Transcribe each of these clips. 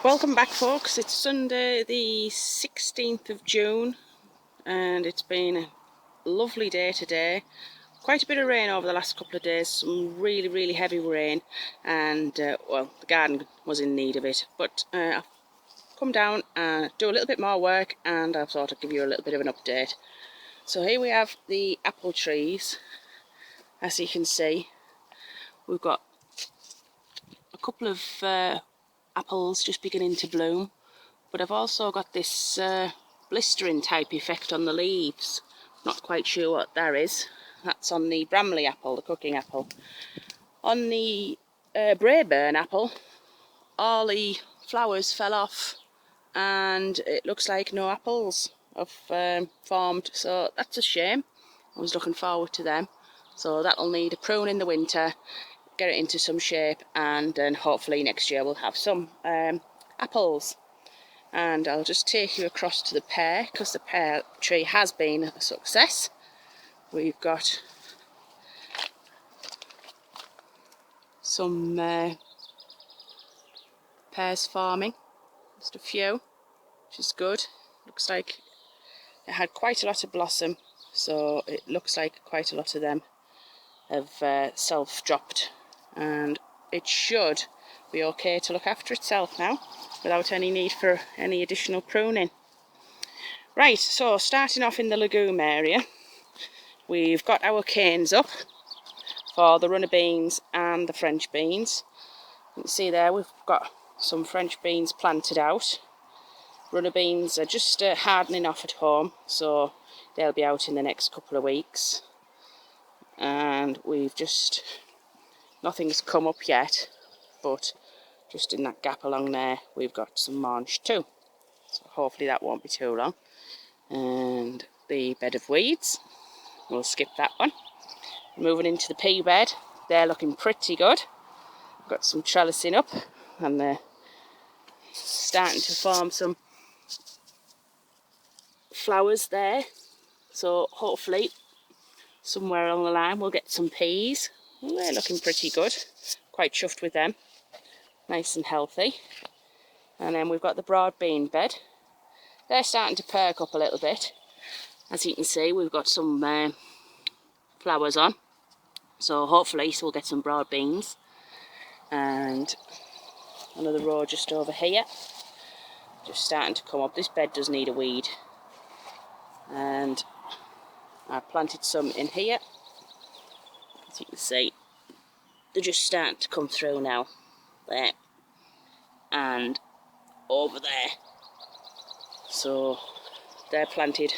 Welcome back, folks. It's Sunday the 16th of June and it's been a lovely day today. Quite a bit of rain over the last couple of days, some really heavy rain, and well, the garden was in need of it, but I've come down and do a little bit more work and I thought I'd give you a little bit of an update. So here we have the apple trees. As you can see, we've got a couple of apples just beginning to bloom, but I've also got this blistering type effect on the leaves. Not quite sure what that is. That's on the Bramley apple, the cooking apple. On the Braeburn apple, all the flowers fell off and it looks like no apples have formed, so that's a shame. I was looking forward to them. So that'll need a prune in the winter, get it into some shape, and then hopefully next year we'll have some apples. And I'll just take you across to the pear, because the pear tree has been a success. We've got some pears forming, just a few, which is good. Looks like it had quite a lot of blossom, so it looks like quite a lot of them have self-dropped, and it should be okay to look after itself now without any need for any additional pruning. Right, so starting off in the legume area, we've got our canes up for the runner beans and the French beans. You can see there we've got some French beans planted out. Runner beans are just hardening off at home, so they'll be out in the next couple of weeks. And we've just, nothing's come up yet, but just in that gap along there we've got some mange too, so hopefully that won't be too long. And the bed of weeds, we'll skip that one. Moving into the pea bed, they're looking pretty good. Got some trellising up and they're starting to form some flowers there, so hopefully somewhere along the line we'll get some peas. They're looking pretty good, quite chuffed with them, nice and healthy. And then we've got the broad bean bed. They're starting to perk up a little bit. As you can see, we've got some flowers on, so hopefully we'll get some broad beans. And another row just over here, just starting to come up. This bed does need a weed, and I've planted some in here. As you can see, they're just starting to come through now, there and over there. So they're planted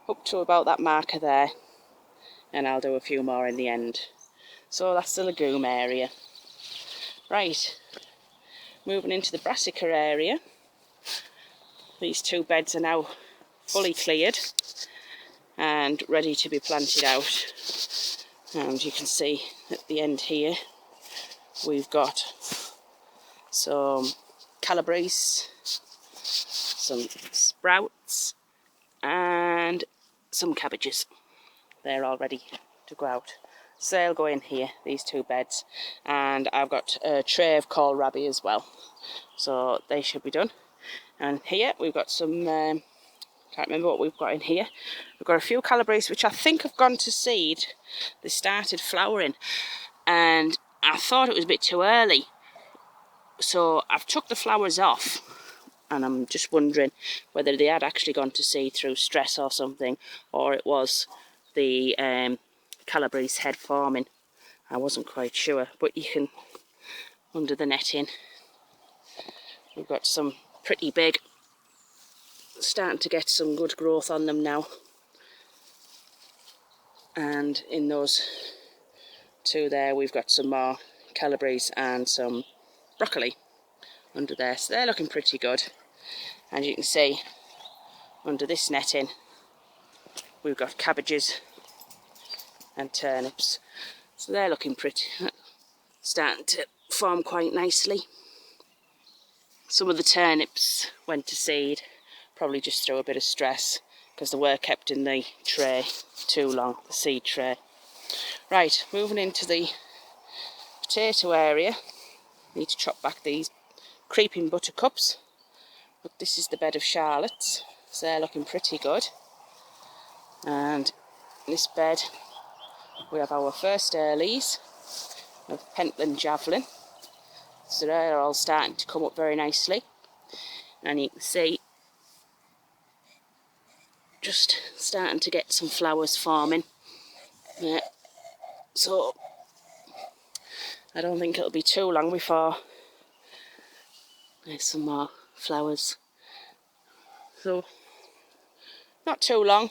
up to about that marker there, and I'll do a few more in the end. So that's the legume area. Right, moving into the Brassica area. These two beds are now fully cleared and ready to be planted out. And you can see at the end here we've got some calabrese, some sprouts and some cabbages. They're all ready to go out. So they'll go in here, these two beds, and I've got a tray of kohlrabi as well, so they should be done. And here we've got some can't remember what we've got in here. We've got a few calabrese which I think have gone to seed. They started flowering and I thought it was a bit too early, so I've took the flowers off, and I'm just wondering whether they had actually gone to seed through stress or something, or it was the calabrese head forming. I wasn't quite sure, but you can, under the netting, we've got some pretty big, starting to get some good growth on them now. And in those two there we've got some more calabrese and some broccoli under there, so they're looking pretty good. And you can see under this netting we've got cabbages and turnips, so they're looking pretty, starting to form quite nicely. Some of the turnips went to seed, probably just through a bit of stress because they were kept in the tray too long, the seed tray. Right, moving into the potato area. Need to chop back these creeping buttercups. Look, this is the bed of Charlotte's, so they're looking pretty good. And in this bed we have our first earlies of Pentland Javelin. So they're all starting to come up very nicely. And you can see just starting to get some flowers forming. Yeah. So I don't think it'll be too long before there's some more flowers. So not too long,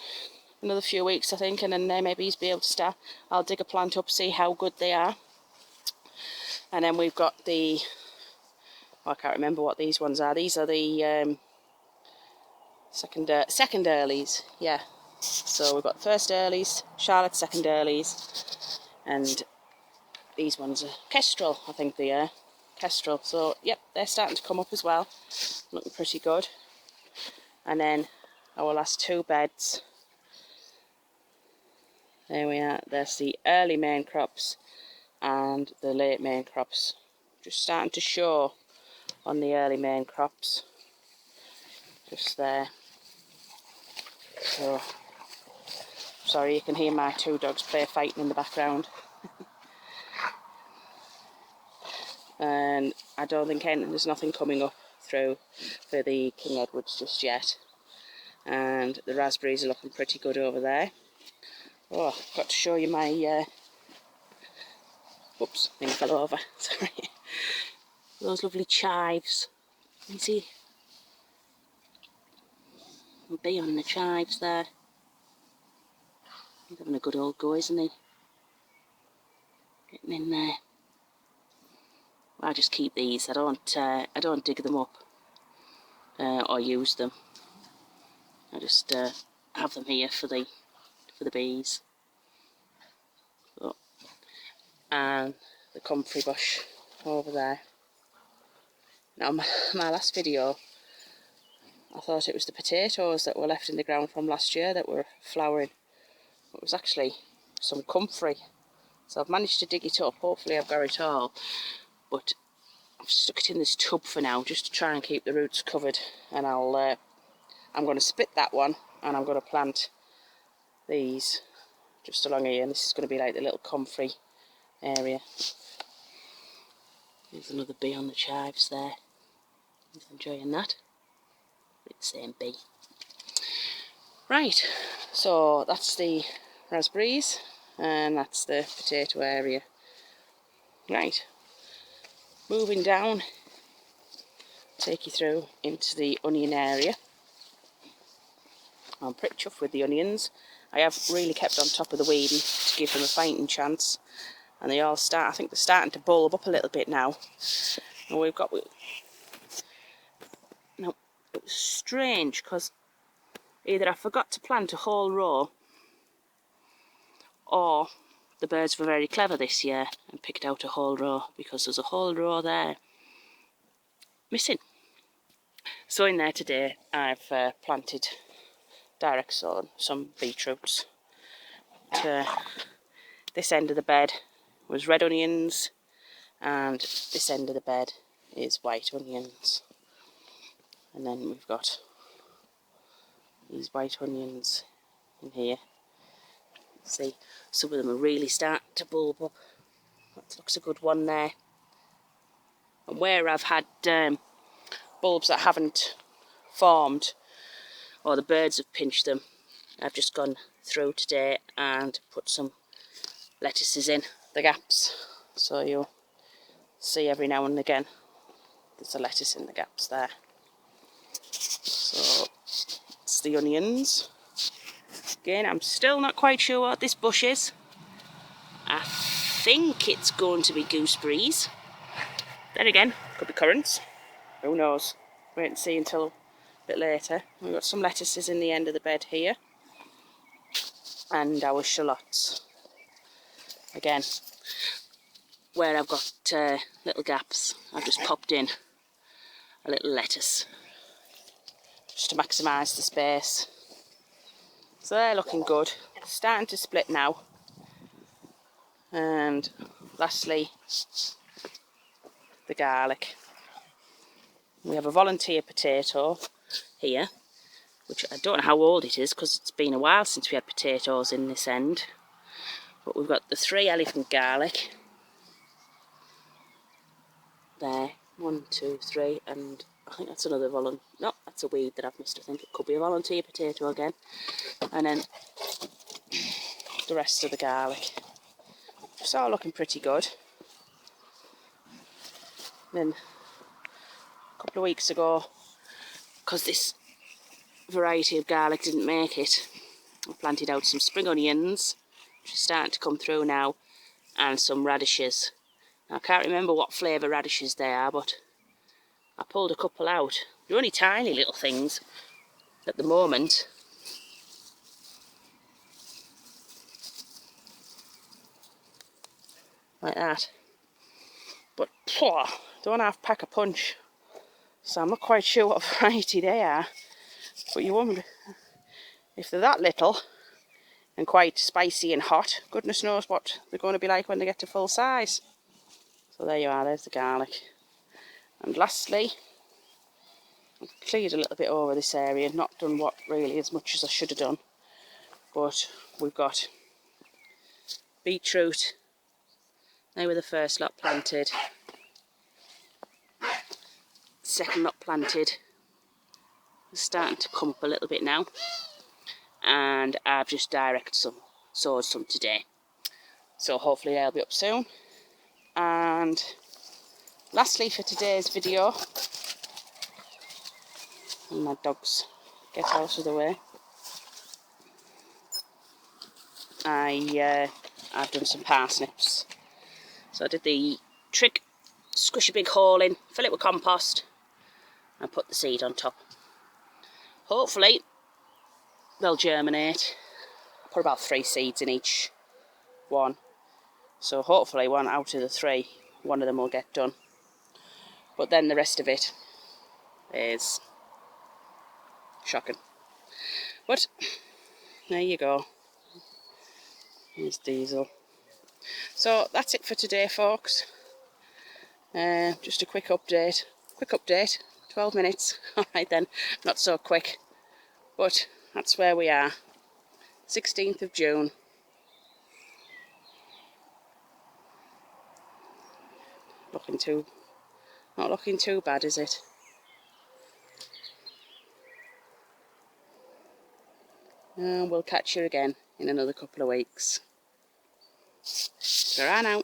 another few weeks I think, and then maybe he's be able to start. I'll dig a plant up, see how good they are. And then we've got the, I can't remember what these ones are. These are the second earlies, yeah. So we've got first earlies, Charlotte's second earlies, and these ones are Kestrel, I think they are. Kestrel. So yep, they're starting to come up as well, looking pretty good. And then our last two beds, there we are. There's the early main crops and the late main crops, just starting to show on the early main crops, just there. So sorry, you can hear my two dogs play fighting in the background. And I don't think there's nothing coming up through for the King Edwards just yet. And the raspberries are looking pretty good over there. Oh, I've got to show you my oops, thing fell over, sorry. Those lovely chives. You can see a bee on the chives there. He's having a good old go, isn't he? Getting in there. I just keep these. I don't dig them up or use them. I just have them here for the bees. So, and the comfrey bush over there. Now my last video, I thought it was the potatoes that were left in the ground from last year that were flowering. It was actually some comfrey. So I've managed to dig it up. Hopefully I've got it all. But I've stuck it in this tub for now, just to try and keep the roots covered. And I'm going to split that one, and I'm going to plant these just along here. And this is going to be like the little comfrey area. There's another bee on the chives there. He's enjoying that. It's the same bee. Right, so that's the raspberries, and that's the potato area. Right, moving down, take you through into the onion area. I'm pretty chuffed with the onions. I have really kept on top of the weeding to give them a fighting chance, and they all I think they're starting to bulb up a little bit now. And we've got, no, it was strange because either I forgot to plant a whole row, or the birds were very clever this year and picked out a whole row, because there's a whole row there missing. So in there today I've planted direct sown some beetroots. To this end of the bed was red onions, and this end of the bed is white onions. And then we've got these white onions in here. See, some of them are really starting to bulb up. That looks a good one there. And where I've had bulbs that haven't formed, or the birds have pinched them, I've just gone through today and put some lettuces in the gaps. So you'll see every now and again there's a lettuce in the gaps there. So it's the onions. Again, I'm still not quite sure what this bush is. I think it's going to be gooseberries. Then again, could be currants. Who knows? Wait and see until a bit later. We've got some lettuces in the end of the bed here. And our shallots. Again, where I've got little gaps, I've just popped in a little lettuce, just to maximise the space. So they're looking good. Starting to split now. And lastly, the garlic. We have a volunteer potato here, which I don't know how old it is because it's been a while since we had potatoes in this end. But we've got the 3 elephant garlic. There, 1, 2, 3, and I think that's another no, that's a weed that I've missed. I think it could be a volunteer potato again. And then the rest of the garlic. It's all looking pretty good. Then a couple of weeks ago, because this variety of garlic didn't make it, I planted out some spring onions, which are starting to come through now, and some radishes. Now, I can't remember what flavour radishes they are, but I pulled a couple out. They're only tiny little things at the moment. Like that. But don't half pack a punch. So I'm not quite sure what variety they are. But you won't, if they're that little and quite spicy and hot, goodness knows what they're going to be like when they get to full size. So there you are, there's the garlic. And lastly, I've cleared a little bit over this area, not done what really as much as I should have done. But we've got beetroot. They were the first lot planted. Second lot planted. It's starting to come up a little bit now. And I've just sowed some today. So hopefully they'll be up soon. And lastly for today's video, and my dogs get out of the way, I've done some parsnips. So I did the trick, squish a big hole in, fill it with compost and put the seed on top. Hopefully they'll germinate. I put about 3 seeds in each one. So hopefully 1 out of the 3, one of them will get done. But then the rest of it is shocking. But there you go. Here's Diesel. So that's it for today, folks. Just a quick update. 12 minutes. Alright then, not so quick. But that's where we are. 16th of June. Not looking too bad, is it? And we'll catch you again in another couple of weeks. Ta-ra now.